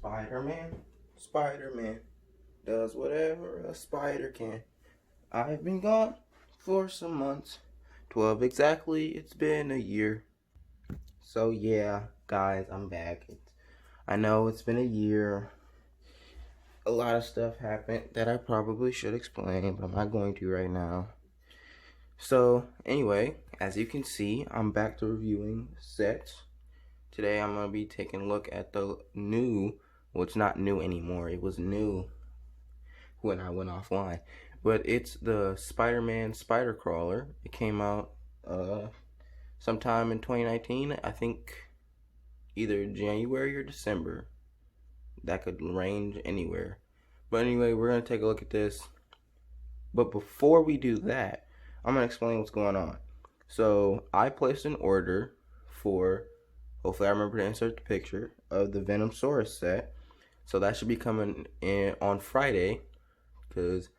Spider-Man, Spider-Man does whatever a spider can. I've been gone for some months. 12 exactly, it's been a year. So yeah, guys, I'm back. I know it's been a year. A lot of stuff happened that I probably should explain, but I'm not going to right now. So anyway, as you can see, I'm back to reviewing sets. Today I'm going to be taking a look at the new, well, it's not new anymore. It was new when I went offline. But it's the Spider-Man Spider Crawler. It came out sometime in 2019. I think either January or December. That could range anywhere. But anyway, we're going to take a look at this. But before we do that, I'm going to explain what's going on. So I placed an order for, hopefully I remember to insert the picture, of the Venomsaurus set. So that should be coming in on Friday. Because,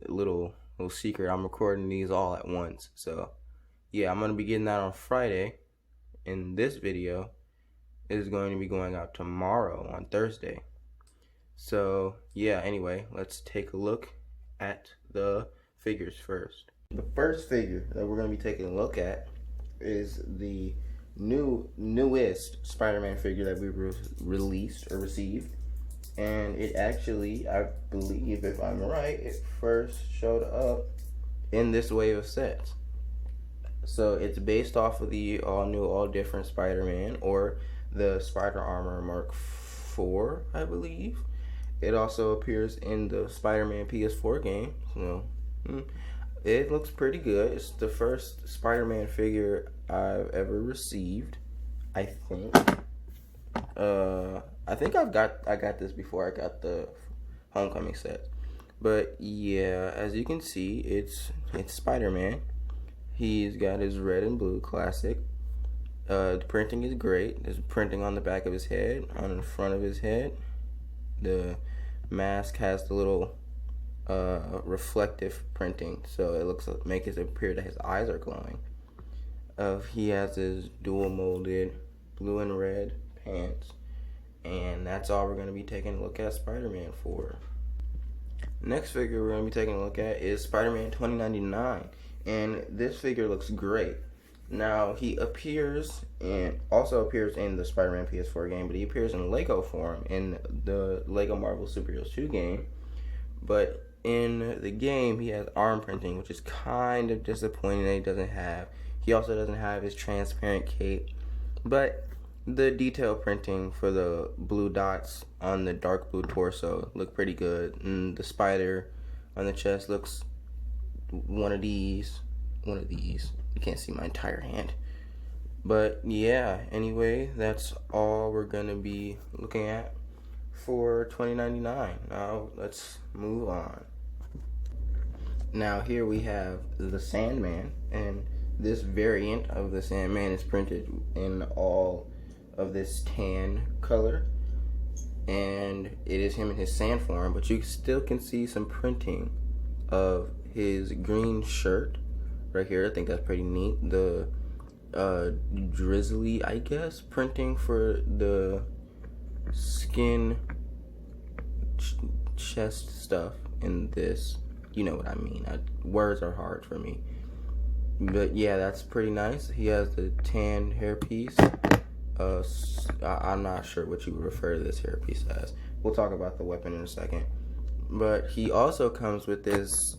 little secret, I'm recording these all at once. So, yeah, I'm going to be getting that on Friday. And this video is going to be going out tomorrow on Thursday. So, yeah, anyway, let's take a look at the figures first. The first figure that we're going to be taking a look at is the newest Spider-Man figure that we released or received. And it actually, I believe, if I'm right, it first showed up in this wave of sets. So it's based off of the all-new, all-different Spider-Man, or the Spider Armor Mark IV, I believe. It also appears in the Spider-Man PS4 game. So it looks pretty good. It's the first Spider-Man figure I've ever received, I think. I think I got this before I got the Homecoming set. But yeah, as you can see, it's Spider-Man. He's got his red and blue classic. The printing is great. There's printing on the back of his head, on the front of his head. The mask has the little reflective printing, so it makes it appear that his eyes are glowing. He has his dual molded blue and red pants, and that's all we're going to be taking a look at Spider-Man for. Next figure we're going to be taking a look at is Spider-Man 2099, and this figure looks great. Now, he also appears in the Spider-Man PS4 game, but he appears in Lego form in the Lego Marvel Superheroes 2 game. But in the game, he has arm printing, which is kind of disappointing that he doesn't have. He also doesn't have his transparent cape, but the detail printing for the blue dots on the dark blue torso look pretty good, and the spider on the chest looks one of these. You can't see my entire hand. But yeah, anyway, that's all we're gonna be looking at for 2099. Now let's move on. Now here we have the Sandman, and this variant of the Sandman is printed in all of this tan color, and it is him in his sand form, but you still can see some printing of his green shirt right here. I think that's pretty neat. The drizzly, I guess, printing for the skin chest stuff in this. You know what I mean. Words are hard for me. But yeah, that's pretty nice. He has the tan hairpiece. I'm not sure what you would refer to this hairpiece as. We'll talk about the weapon in a second. But he also comes with this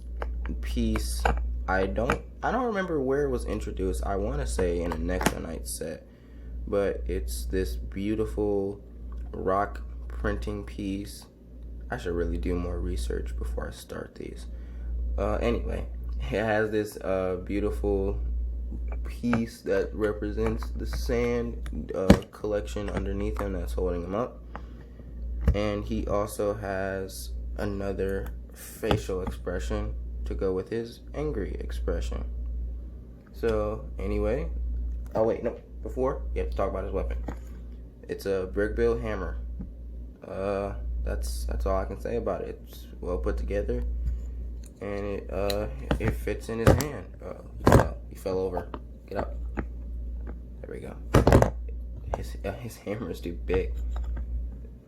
piece. I don't remember where it was introduced. I want to say in a Nexonite set, but it's this beautiful rock printing piece. I should really do more research before I start these. Anyway, it has this beautiful piece that represents the sand collection underneath him that's holding him up, and he also has another facial expression to go with his angry expression. So anyway, before you have to talk about his weapon. It's a brick build hammer. That's all I can say about it. It's well put together, and it fits in his hand. He fell over. Get up. There we go. His hammer is too big.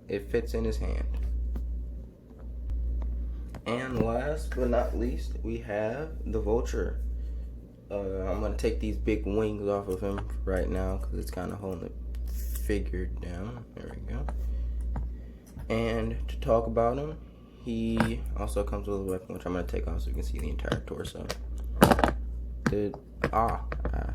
it fits in his hand. And last but not least, we have the Vulture. I'm gonna take these big wings off of him right now because it's kind of holding the figure down. There we go. And to talk about him, he also comes with a weapon, which I'm gonna take off so you can see the entire torso. I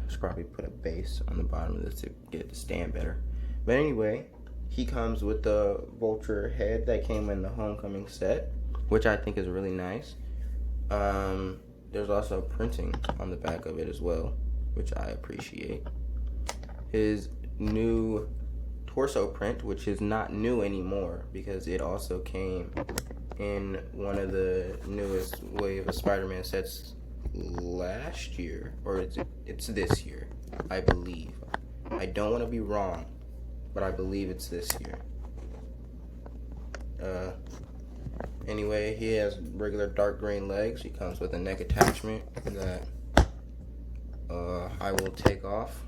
should probably put a base on the bottom of this to get it to stand better. But anyway, he comes with the Vulture head that came in the Homecoming set, which I think is really nice. There's also printing on the back of it as well, which I appreciate. His new torso print, which is not new anymore because it also came in one of the newest wave of Spider-Man sets last year, or it's this year, I believe. I don't want to be wrong, but I believe it's this year. Anyway, he has regular dark green legs. He comes with a neck attachment that I will take off.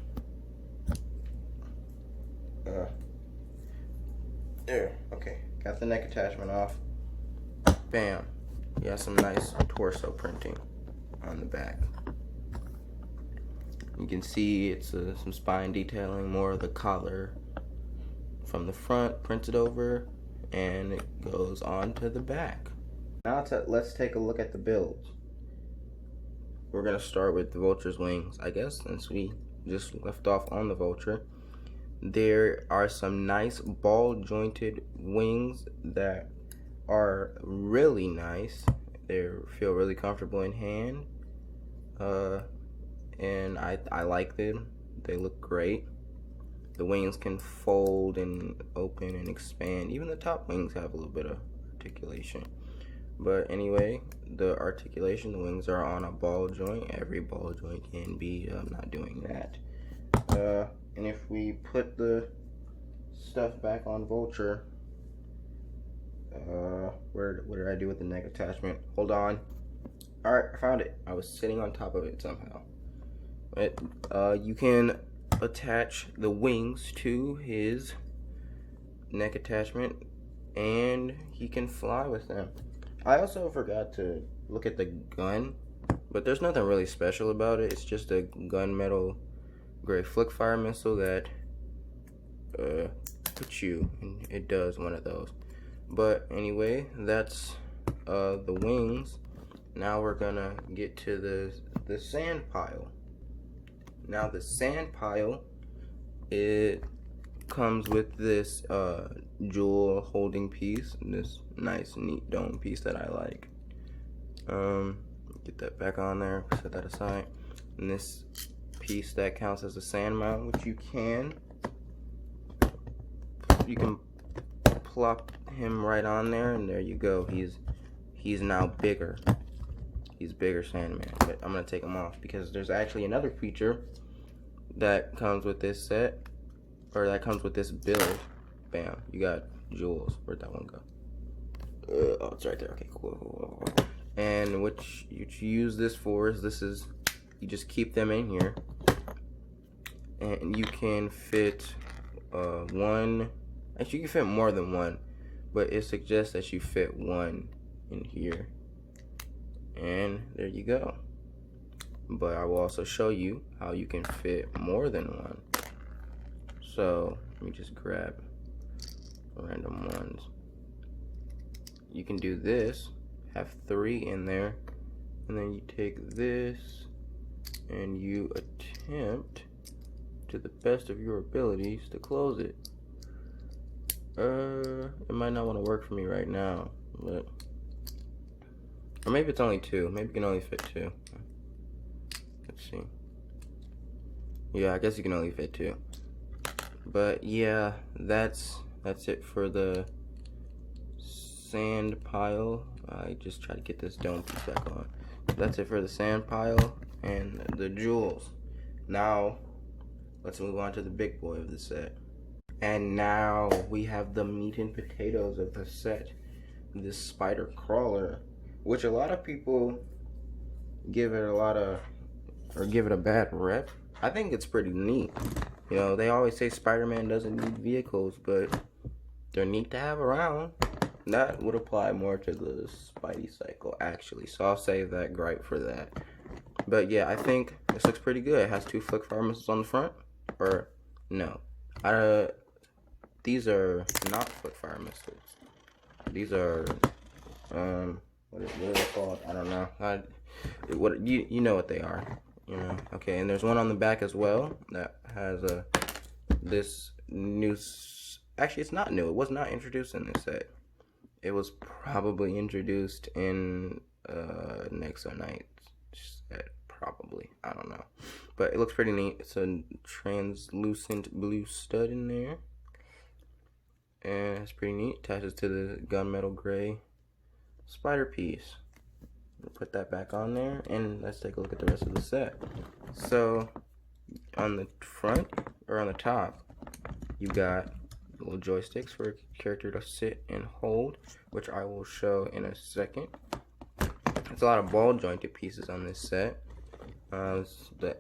There, okay. Got the neck attachment off. Bam. He has some nice torso printing on the back. You can see it's some spine detailing, more of the collar from the front printed over, and it goes on to the back. Now let's take a look at the builds. We're gonna start with the Vulture's wings, I guess, since we just left off on the Vulture. There are some nice ball jointed wings that are really nice. They feel really comfortable in hand, and I like them. They look great. The wings can fold and open and expand. Even the top wings have a little bit of articulation. But anyway, the articulation, the wings are on a ball joint. Every ball joint can be. I'm not doing that. And if we put the stuff back on Vulture, what did I do with the neck attachment? Hold on. Alright, I found it. I was sitting on top of it somehow. But you can attach the wings to his neck attachment, and he can fly with them. I also forgot to look at the gun, but there's nothing really special about it. It's just a gunmetal gray flick fire missile that puts you, and it does one of those. But anyway, that's the wings. Now we're gonna get to the sand pile. Now the sand pile, it comes with this jewel holding piece, and this nice neat dome piece that I like. Get that back on there, set that aside. And this piece that counts as a sand mount, which you can plop him right on there, and there you go. He's now bigger. He's bigger Sandman. But I'm gonna take him off because there's actually another feature that comes with this set, or that comes with this build. Bam, you got jewels. Where'd that one go? Oh, it's right there. Okay, cool. And what you use this for is you just keep them in here, and you can fit one. Actually, you can fit more than one, but it suggests that you fit one in here, and there you go. But I will also show you how you can fit more than one. So let me just grab random ones. You can do this, have 3 in there, and then you take this and you attempt to the best of your abilities to close it. It might not want to work for me right now, but, or maybe it's only 2. Maybe you can only fit 2. Let's see. Yeah, I guess you can only fit 2. But yeah, that's it for the sand pile. I just try to get this dome piece back on. That's it for the sand pile and the jewels. Now let's move on to the big boy of the set. And now we have the meat and potatoes of the set, this spider crawler, which a lot of people give it a bad rep. I think it's pretty neat. You know, they always say Spider-Man doesn't need vehicles, but they're neat to have around. That would apply more to the Spidey cycle, actually. So I'll save that gripe for that. But yeah, I think this looks pretty good. It has 2 flick fire missiles on the front. Or, no. These are not flick fire missiles. These are, what are they called? I don't know. You know what they are. You know. Okay, and there's one on the back as well that has this new. Actually, it's not new. It was not introduced in this set. It was probably introduced in Nexo Knight set, probably. I don't know. But it looks pretty neat. It's a translucent blue stud in there. And it's pretty neat. Attaches to the gunmetal gray spider piece. Put that back on there, and let's take a look at the rest of the set. So, on the front, or on the top, you got little joysticks for a character to sit and hold, which I will show in a second. There's a lot of ball jointed pieces on this set. The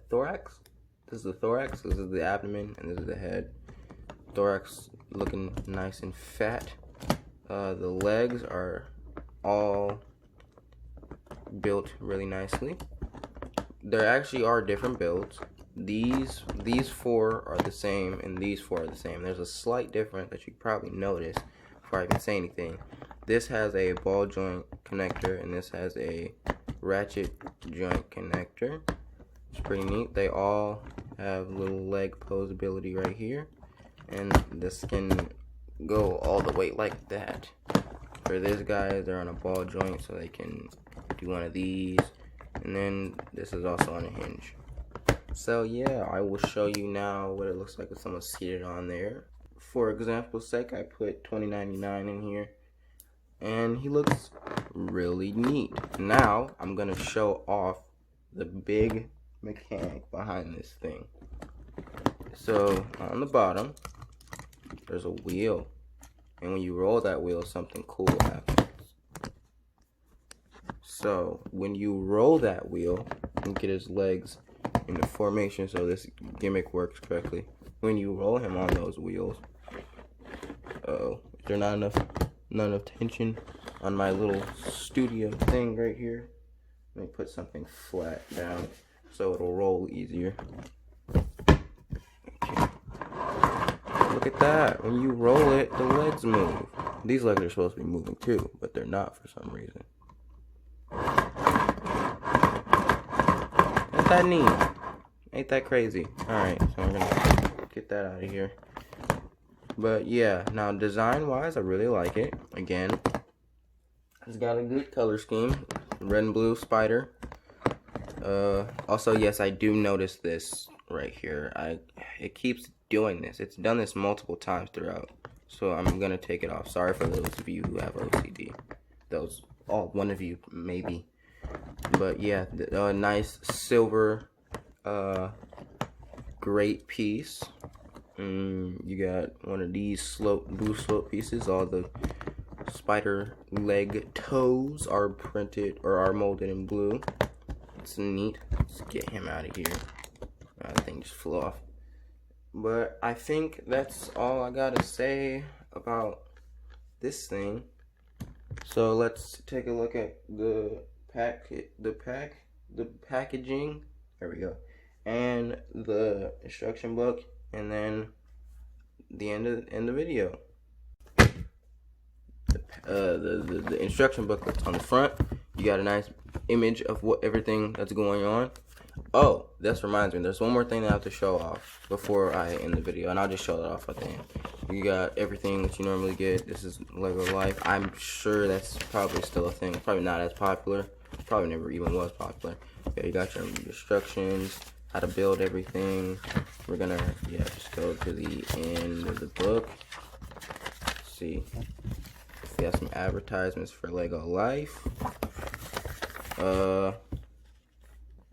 thorax. This is the thorax. This is the abdomen, and this is the head. Thorax looking nice and fat. The legs are all built really nicely. There actually are different builds. These 4 are the same, and these 4 are the same. There's a slight difference that you probably notice before I even say anything. This has a ball joint connector, and this has a ratchet joint connector. It's pretty neat. They all have little leg posability right here, and this can go all the way like that. For this guy, they're on a ball joint, so they can do one of these, and then this is also on a hinge. So yeah, I will show you now what it looks like with someone seated on there. For example's sake, I put 2099 in here, and he looks really neat. Now, I'm gonna show off the big mechanic behind this thing. So, on the bottom, there's a wheel, and when you roll that wheel, something cool happens. So, when you roll that wheel, and get his legs in the formation so this gimmick works correctly. When you roll him on those wheels, is there not enough tension on my little studio thing right here? Let me put something flat down so it'll roll easier. Okay. Look at that. When you roll it, the legs move. These legs are supposed to be moving too, but they're not for some reason. Ain't that neat? Ain't that crazy? Alright, so I'm gonna get that out of here. But yeah, now design wise, I really like it. Again, it's got a good color scheme. Red and blue spider. Also, yes, I do notice this right here. It keeps doing this. It's done this multiple times throughout. So I'm gonna take it off. Sorry for those of you who have OCD. One of you maybe. But yeah, nice silver great piece. You got one of these blue slope pieces. All the spider leg toes are printed or are molded in blue. It's neat. Let's get him out of here. That thing just flew off. But I think that's all I gotta say about this thing. So let's take a look at the packaging. There we go. And the instruction book, and then the end of the video. The instruction book that's on the front. You got a nice image of everything that's going on. Oh, this reminds me. There's one more thing that I have to show off before I end the video, and I'll just show it off at the end. You got everything that you normally get. This is Lego Life. I'm sure that's probably still a thing. Probably not as popular. Probably never even was popular. Okay, you got your instructions, how to build everything. We're gonna just go to the end of the book. Let's see if we have some advertisements for Lego Life.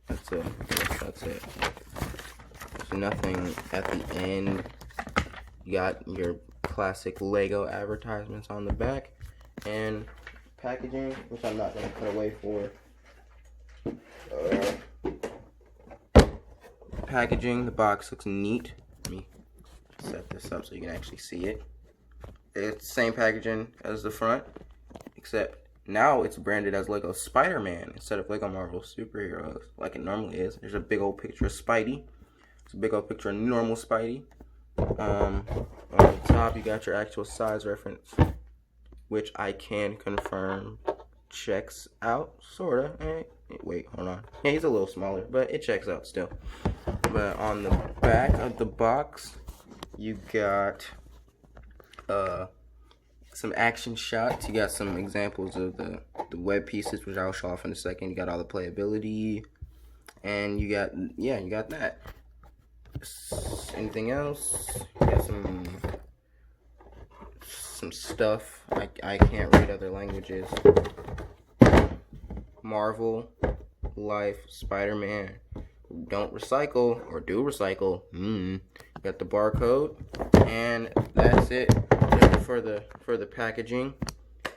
That's it. That's it. There's nothing at the end. You got your classic Lego advertisements on the back, and packaging, which I'm not gonna put away for. Packaging, the box looks neat. Let me set this up so you can actually see it. It's the same packaging as the front, except now it's branded as Lego Spider-Man instead of Lego Marvel Superheroes like it normally is. There's a big old picture of Spidey. It's a big old picture of normal Spidey. On the top you got your actual size reference, which I can confirm checks out, sorta. Wait, hold on. Yeah, he's a little smaller, but it checks out still. But on the back of the box, you got some action shots. You got some examples of the web pieces, which I'll show off in a second. You got all the playability, and you got that. Anything else? You got some stuff. I can't read other languages. Marvel, Life, Spider-Man. Don't recycle or do recycle. Got the barcode, and that's it for the packaging.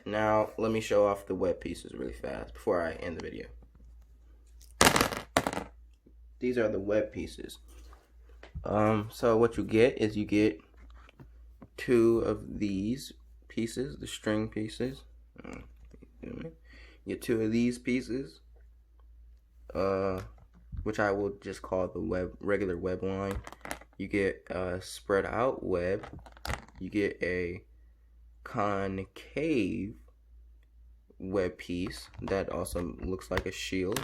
Now let me show off the web pieces really fast before I end the video. These are the web pieces. So what you get is you get 2 of these pieces, the string pieces. You get 2 of these pieces, which I will just call the regular web line. You get a spread out web. You get a concave web piece that also looks like a shield.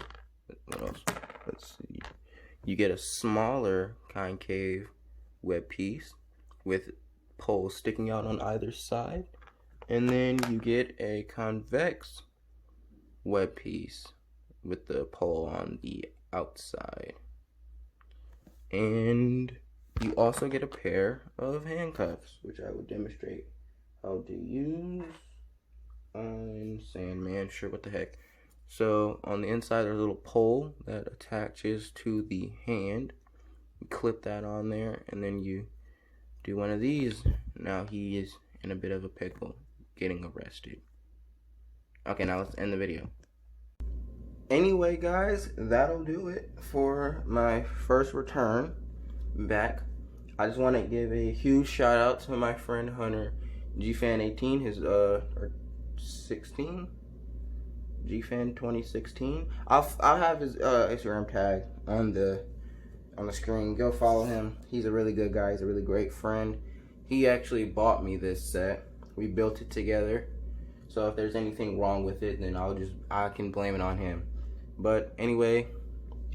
What else? Let's see. You get a smaller concave web piece with poles sticking out on either side. And then you get a convex web piece with the pole on the outside. And you also get a pair of handcuffs, which I will demonstrate how to use on Sandman. Sure, what the heck. So on the inside there's a little pole that attaches to the hand. You clip that on there, and then you do one of these. Now he is in a bit of a pickle, getting arrested. Okay, now let's end the video. Anyway, guys, that'll do it for my first return back. I just want to give a huge shout out to my friend Hunter, GFan18, his or 16, GFan 2016. I'll have his Instagram tag on the screen. Go follow him. He's a really good guy. He's a really great friend. He actually bought me this set. We built it together. So if there's anything wrong with it, then I can blame it on him. But anyway,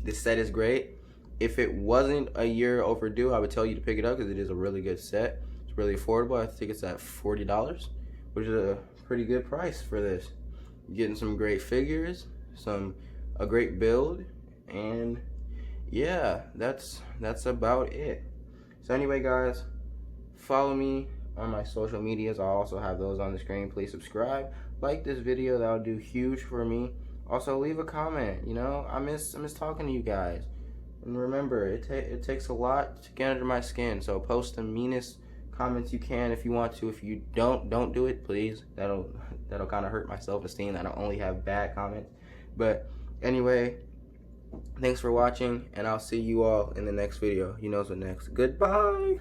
this set is great. If it wasn't a year overdue, I would tell you to pick it up because it is a really good set. It's really affordable. I think it's at $40, which is a pretty good price for this. You're getting some great figures, a great build, and yeah, that's about it. So anyway, guys, follow me on my social medias. I'll also have those on the screen. Please subscribe, like this video. That'll do huge for me. Also, leave a comment. You know, I miss talking to you guys. And remember, it takes a lot to get under my skin. So post the meanest comments you can if you want to. If you don't do it, please. That'll kind of hurt my self-esteem. I don't only have bad comments. But anyway, thanks for watching, and I'll see you all in the next video. You know what's next. Goodbye.